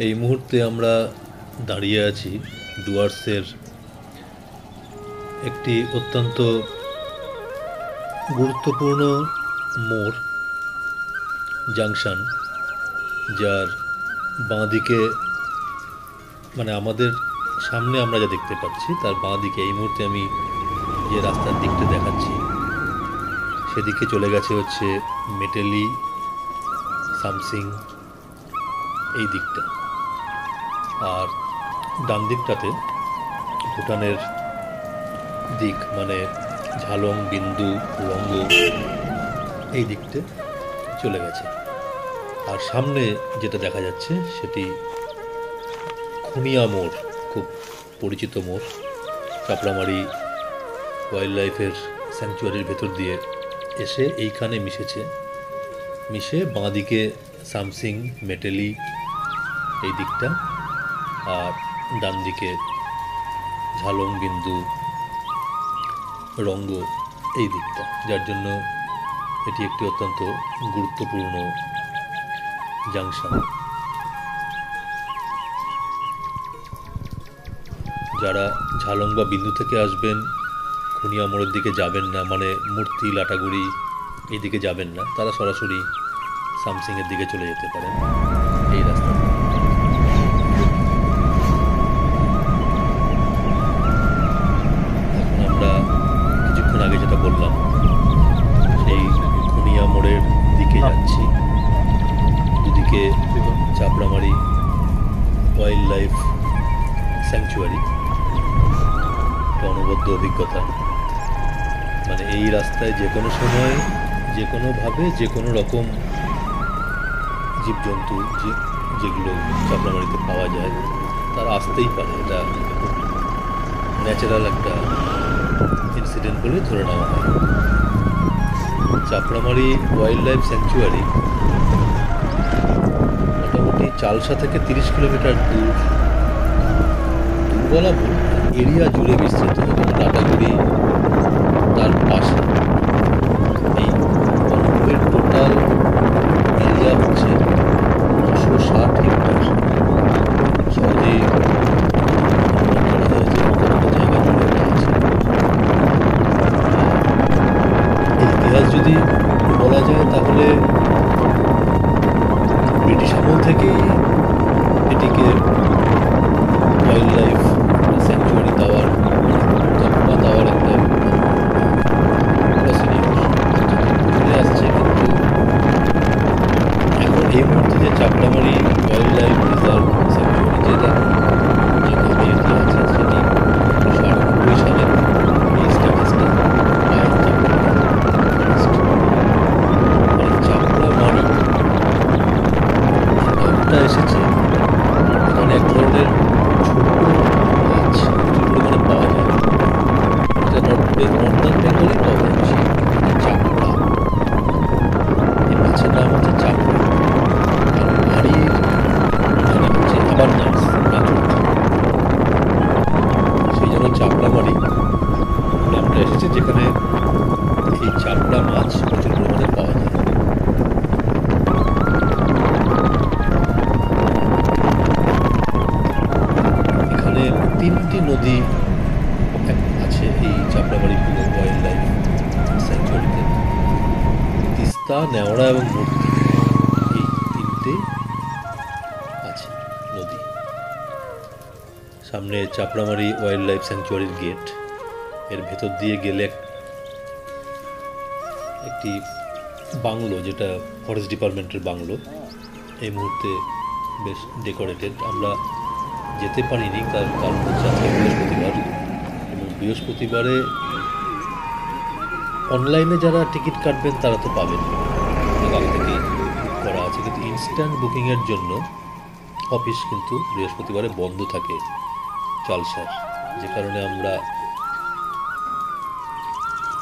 এই মুহূর্তে আমরা দাঁড়িয়ে আছি ডুয়ার্সের একটি অত্যন্ত গুরুত্বপূর্ণ মোড় জাংশন, যার বাঁদিকে মানে আমাদের সামনে আমরা যা দেখতে পাচ্ছি তার বাঁদিকে এই মুহূর্তে আমি যে রাস্তার দিকটা দেখাচ্ছি সেদিকে চলে গেছে হচ্ছে মেটেলি, সামসিং এই দিকটা। আর ডান দিকটাতে ভুটানের দিক মানে ঝালং, বিন্দু, রঙ্গ এই দিকতে চলে গেছে। আর সামনে যেটা দেখা যাচ্ছে সেটি খুনিয়া মোড়, খুব পরিচিত মোড়। চাপড়ামারি ওয়াইল্ড লাইফের স্যাংচুয়ারির ভেতর দিয়ে এসে এইখানে মিশে বাঁদিকে সামসিং, মেটেলি এই দিকটা, আর ডান দিকে ঝালং, বিন্দু, রঙ্গ এই দিকটা, যার জন্য এটি একটি অত্যন্ত গুরুত্বপূর্ণ জাংশন। যারা ঝালং বা বিন্দু থেকে আসবেন, খুনিয়া মোড়ের দিকে যাবেন না, মানে মূর্তি, লাটাগুড়ি এই দিকে যাবেন না, তারা সরাসরি সামসিংয়ের দিকে চলে যেতে পারেন এই রাস্তা। এখন আমরা কিছুক্ষণ আগে যেটা বললাম সেই খুনিয়া মোড়ের দিকে যাচ্ছি। দুদিকে চাপড়ামারি ওয়াইল্ড লাইফ স্যাংচুয়ারি, একটা অনবদ্য অভিজ্ঞতা। মানে এই রাস্তায় যে কোনো সময়, যে কোনোভাবে, যে কোনো রকম জীবজন্তু যেগুলো চাপড়ামারিতে পাওয়া যায় তারা আসতেই পারে। এটা খুব ন্যাচারাল একটা ইনসিডেন্ট বলে ধরে নেওয়া হয়। চাপড়ামারি ওয়াইল্ড লাইফ স্যাংচুয়ারি মোটামুটি চালসা থেকে 30 কিলোমিটার দূর বলা ভুল, এরিয়া জুড়ে বিস্তৃত। লাটাগুড়ি তার পাশে। এই বনভূমির টোটাল এরিয়া হচ্ছে 960 হেক্টর। সহজেই জায়গা জুড়ে আছে। ইতিহাস যদি বলা যায় তাহলে ব্রিটিশ আমল থেকেই এটিকে ওয়াইল্ড লাইফ স্যাংচুয়ারি দেওয়ার একটা চলে আসছে। কিন্তু এখন এই মুহূর্তে যে Chapramari wild life reserve sanctuary যেটা যেখানে আছে সেটি 1998 সালে এই স্ট্যাটাসটা পায় চাপড়ামারি নামটা এসেছে এখানে এক ধরনের ছোট মাছ প্রচুর পরিমাণে পাওয়া যায়, এটা নর্দার্ন বেঙ্গলে পাওয়া যাচ্ছে। চাপড়া, এই মাছের নাম হচ্ছে চাপড়া। আর মারির মানে হচ্ছে আবার নাচুর, সেই জন্য চাপড়ামারি নামটা এসেছে, যেখানে এই চাপড়া মাছ প্রচুর পরিমাণে পাওয়া যায়। এখানে 3টি নদী আছে এই চাপড়ামারি ওয়াইল্ড লাইফ স্যাংচুয়ারিতে। তিস্তা, নেওড়া এবং মূর্তি, এই 3টে আছে নদী। সামনে চাপড়ামারি ওয়াইল্ড লাইফ স্যাংচুয়ারির গেট, এর ভেতর দিয়ে গেলে একটি বাংলো, যেটা ফরেস্ট ডিপার্টমেন্টের বাংলো, এই মুহূর্তে বেশ ডেকোরেটেড। আমরা যেতে পারিনি, তার কারণ হচ্ছে আজকে বৃহস্পতিবার, এবং বৃহস্পতিবারে অনলাইনে যারা টিকিট কাটবেন তারা তো পাবেন, আগে থেকেই বুক করা আছে। কিন্তু ইনস্ট্যান্ট বুকিংয়ের জন্য অফিস কিন্তু বৃহস্পতিবারে বন্ধ থাকে চালসার, যে কারণে আমরা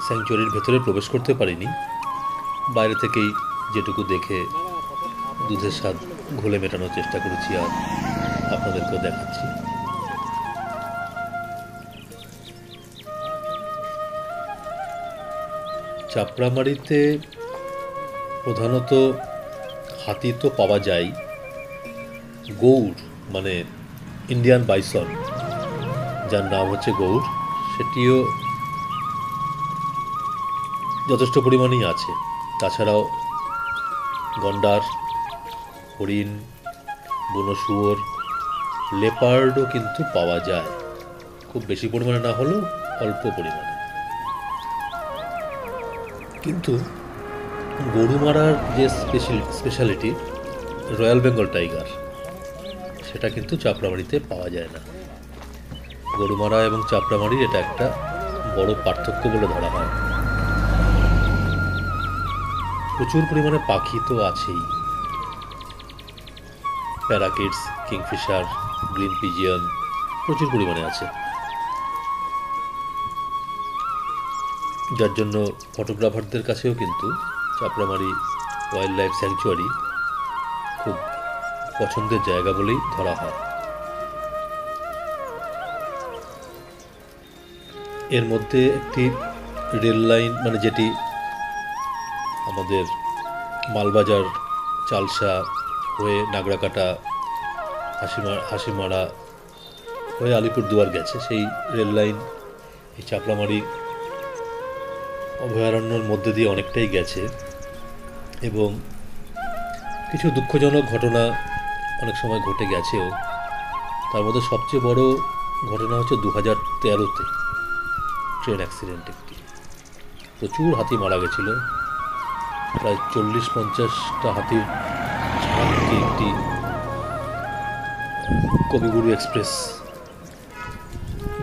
স্যাংচুয়ারির ভেতরে প্রবেশ করতে পারিনি। বাইরে থেকেই যেটুকু দেখে দুধের স্বাদ ঘোলে মেটানোর চেষ্টা করেছি আর আপনাদেরকেও দেখাচ্ছি। গৌড় মানে ইন্ডিয়ান বাইসন, যার নাম হচ্ছে গৌড়, সেটিও যথেষ্ট পরিমাণেই আছে। তাছাড়াও গন্ডার, হরিণ, বুনো শুয়োর, লেপার্ডও কিন্তু পাওয়া যায়, খুব বেশি পরিমাণে না হলেও অল্প পরিমাণে। কিন্তু গরুমারার যে স্পেশালিটি রয়্যাল বেঙ্গল টাইগার, সেটা কিন্তু চাপড়ামারিতে পাওয়া যায় না। গরুমারা এবং চাপড়ামারির এটা একটা বড় পার্থক্য বলে ধরা হয়। প্রচুর পরিমাণে পাখি তো আছেই, প্যারাকিটস, কিংফিশার, গ্রিন পিজিয়ন প্রচুর পরিমাণে আছে, যার জন্য ফটোগ্রাফারদের কাছেও কিন্তু চাপড়ামারি ওয়াইল্ড লাইফ স্যাংচুয়ারি খুব পছন্দের জায়গা বলেই ধরা হয়। এর মধ্যে একটি রেল লাইন, মানে যেটি আমাদের মালবাজার, চালসা হয়ে নাগরাকাটা, হাসিমারা হয়ে আলিপুরদুয়ার গেছে, সেই রেল লাইন এই চাপড়ামারি অভয়ারণ্যের মধ্যে দিয়ে অনেকটাই গেছে। এবং কিছু দুঃখজনক ঘটনা অনেক সময় ঘটে গেছেও। তার মধ্যে সবচেয়ে বড় ঘটনা হচ্ছে 2013-তে ট্রেন অ্যাক্সিডেন্ট। একটি প্রচুর হাতি মারা গেছিল, প্রায় 40-50টা হাতির ঝাঁককে একটি কবিগুরু এক্সপ্রেস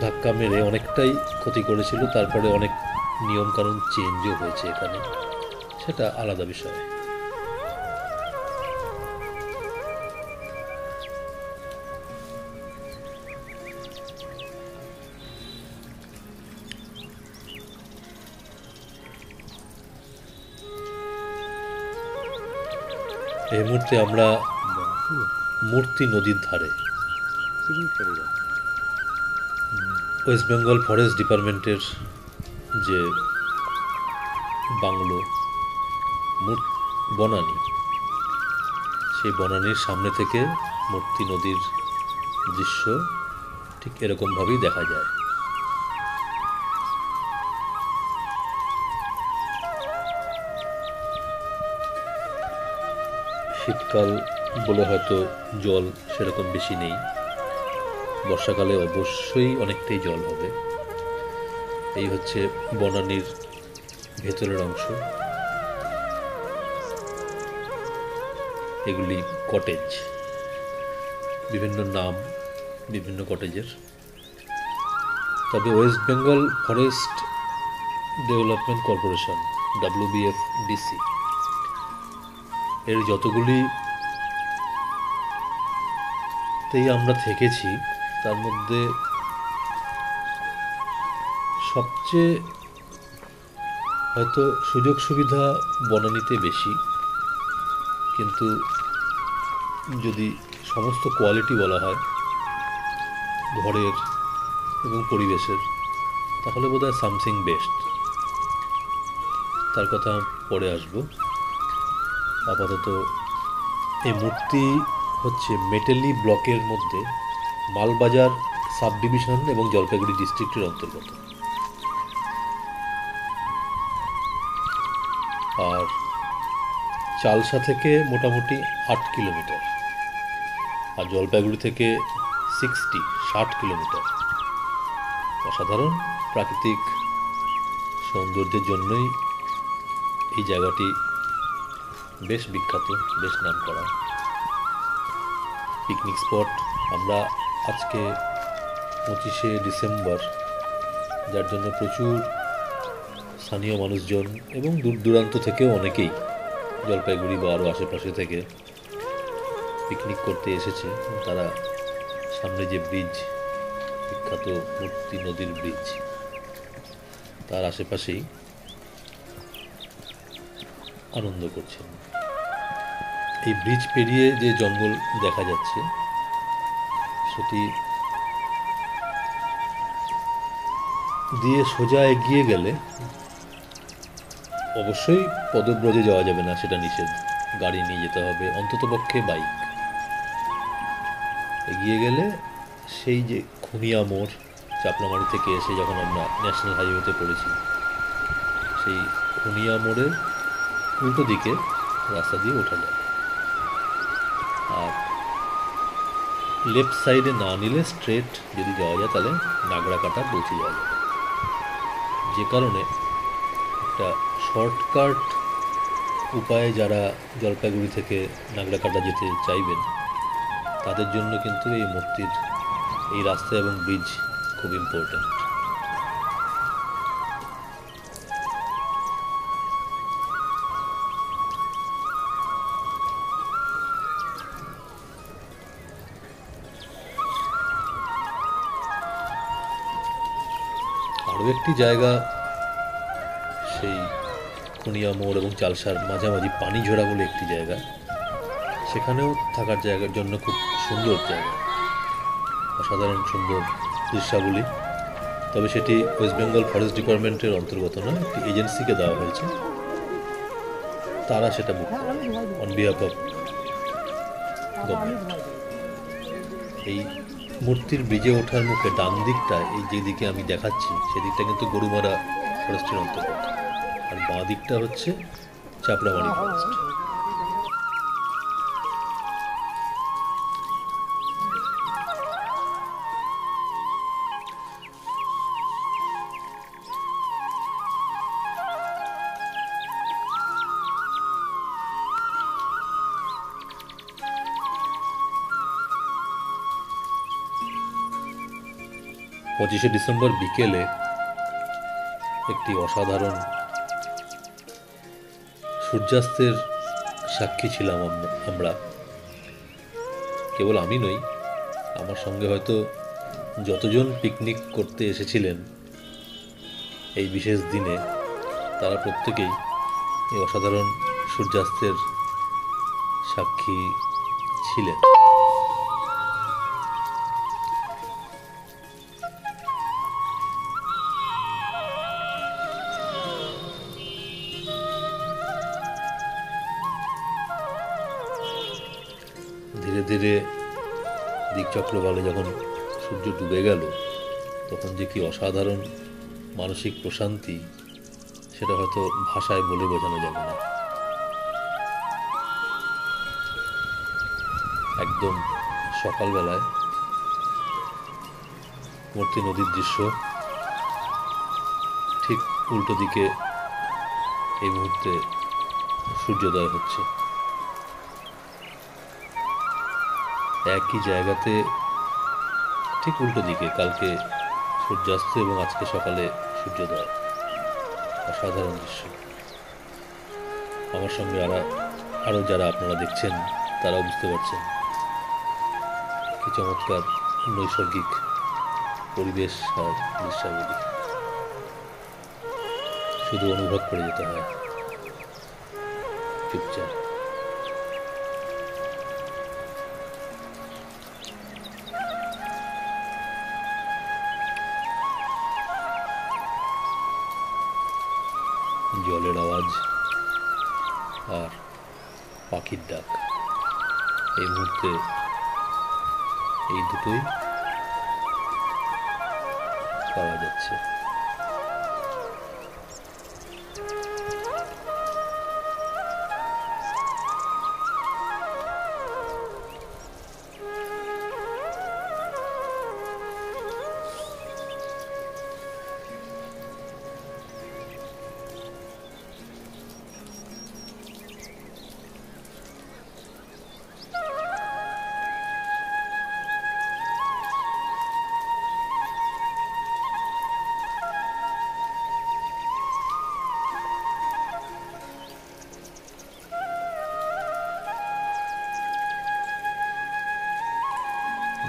ধাক্কা মেরে অনেকটাই ক্ষতি করেছিল। তারপরে অনেক নিয়মকানুন চেঞ্জও হয়েছে এখানে, সেটা আলাদা বিষয়। এই মুহূর্তে আমরা মূর্তি নদীর ধারে, ওয়েস্ট বেঙ্গল ফরেস্ট ডিপার্টমেন্টের যে বাংলো বনানী, সেই বনানীর সামনে থেকে মূর্তি নদীর দৃশ্য ঠিক এরকমভাবেই দেখা যায়। শীতকাল বলে হয়তো জল সেরকম বেশি নেই, বর্ষাকালে অবশ্যই অনেকটাই জল হবে। এই হচ্ছে বনানীর ভেতরের অংশ। এগুলি কটেজ, বিভিন্ন নাম বিভিন্ন কটেজের। তবে West Bengal forest development corporation WBFDC এর যতগুলিতেই আমরা থেকেছি, তার মধ্যে সবচেয়ে হয়তো সুযোগ সুবিধা বনানীতে বেশি, কিন্তু যদি সমস্ত কোয়ালিটি বলা হয় ঘরের এবং পরিবেশের, তাহলে বোধহয় সামথিং বেস্ট। তার কথা পরে আসবো। আপাতত এই মূর্তি হচ্ছে মেটেলি ব্লকের মধ্যে মালবাজার সাব ডিভিশন এবং জলপাইগুড়ি ডিস্ট্রিক্টের অন্তর্গত। আর চালসা থেকে মোটামুটি 8 কিলোমিটার, আর জলপাইগুড়ি থেকে 60 কিলোমিটার। অসাধারণ প্রাকৃতিক সৌন্দর্যের জন্যই এই জায়গাটি বেশ বিখ্যাত, বেশ নাম করা পিকনিক স্পট। আমরা আজকে 25শে ডিসেম্বর, যার জন্য প্রচুর স্থানীয় মানুষজন এবং দূর দূরান্ত থেকেও অনেকেই জলপাইগুড়ি বা আরও আশেপাশে থেকে পিকনিক করতে এসেছে। তারা সামনে যে ব্রিজ, বিখ্যাত মূর্তি নদীর ব্রিজ, তার আশেপাশেই আনন্দ করছেন। এই ব্রিজ পেরিয়ে যে জঙ্গল দেখা যাচ্ছে, সেটি দিয়ে সোজা এগিয়ে গেলে অবশ্যই পদব্রজে যাওয়া যাবে না, সেটা নিষেধ। গাড়ি নিয়ে যেতে হবে, অন্ততপক্ষে বাইক। এগিয়ে গেলে সেই যে খুনিয়া মোড়, চাপড়ামারি থেকে এসে যখন আমরা ন্যাশনাল হাইওয়েতে পড়েছি, সেই খুনিয়া মোড়ের উল্টো দিকে রাস্তা দিয়ে ওঠা যায়। আর লেফট সাইডে না নিলে স্ট্রেট যদি যাওয়া যায় তাহলে নাগরাকাটা পৌঁছে যাওয়া যাবে। যে কারণে একটা শর্টকাট উপায়ে যারা জলপাইগুড়ি থেকে নাগরাকাটা যেতে চাইবেন তাদের জন্য কিন্তু এই মূর্তির এই রাস্তা এবং ব্রিজ খুব ইম্পর্ট্যান্ট। আরও একটি জায়গা সেই খুনিয়া মোড় এবং চালসার মাঝামাঝি পানিঝোড়া বলে একটি জায়গা, সেখানেও থাকার জায়গার জন্য খুব সুন্দর জায়গা, অসাধারণ সুন্দর দৃশ্যাবলী। তবে সেটি ওয়েস্ট বেঙ্গল ফরেস্ট ডিপার্টমেন্টের অন্তর্গত নয়, একটি এজেন্সিকে দেওয়া হয়েছে, তারা সেটা বুক করে অন বিহাফ অফ গভর্নমেন্ট। এই মূর্তির ব্রিজে ওঠার মুখে ডান দিকটা, এই যেদিকে আমি দেখাচ্ছি সেদিকটা কিন্তু গরুমারা ফরেস্টের অন্তর্গত, আর বাঁ দিকটা হচ্ছে চাপড়ামারি ফরেস্ট। পঁচিশে ডিসেম্বর বিকেলে একটি অসাধারণ সূর্যাস্তের সাক্ষী ছিলাম আমরা। কেবল আমি নই, আমার সঙ্গে হয়তো যতজন পিকনিক করতে এসেছিলেন এই বিশেষ দিনে তারা প্রত্যেকেই এই অসাধারণ সূর্যাস্তের সাক্ষী ছিলেন। ধীরে ধীরে দিকচক্রবালে যখন সূর্য ডুবে গেল তখন যে কি অসাধারণ মানসিক প্রশান্তি, সেটা হয়তো ভাষায় বলে বোঝানো যাবে না। একদম সকালবেলায় মূর্তি নদীর দৃশ্য, ঠিক উল্টো দিকে এই মুহূর্তে সূর্যোদয় হচ্ছে। একই জায়গাতে ঠিক উল্টো দিকে কালকে সূর্যাস্ত এবং আজকে সকালে সূর্যোদয়, অসাধারণ দৃশ্য। আমার সঙ্গে আরও যারা আপনারা দেখছেন তারাও বুঝতে পারছেন কি চমৎকার নৈসর্গিক পরিবেশ আর দৃশ্যাবলী। শুধু অনুভব করে যেতে হয় চুপচাপ। জলের আওয়াজ আর পাখির ডাক, এই মুহূর্তে এই দুটোই পাওয়া যাচ্ছে।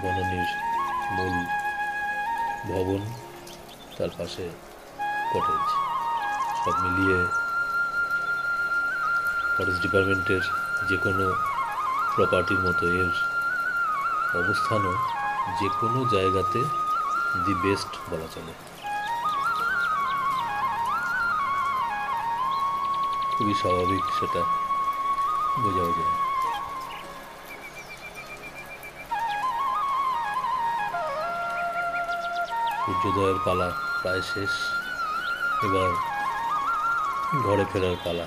বনানীর মূল ভবন, তার পাশে কটেজ, সব মিলিয়ে ফরেস্ট ডিপার্টমেন্টের যে কোনো প্রপার্টির মতো এর অবস্থানও যে কোনো জায়গাতে দি বেস্ট বলা চলে। খুবই স্বাভাবিক, সেটা বোঝাও যায়। সূর্যোদয়ের পালা প্রায় শেষ, এবার ঘরে ফেরার পালা।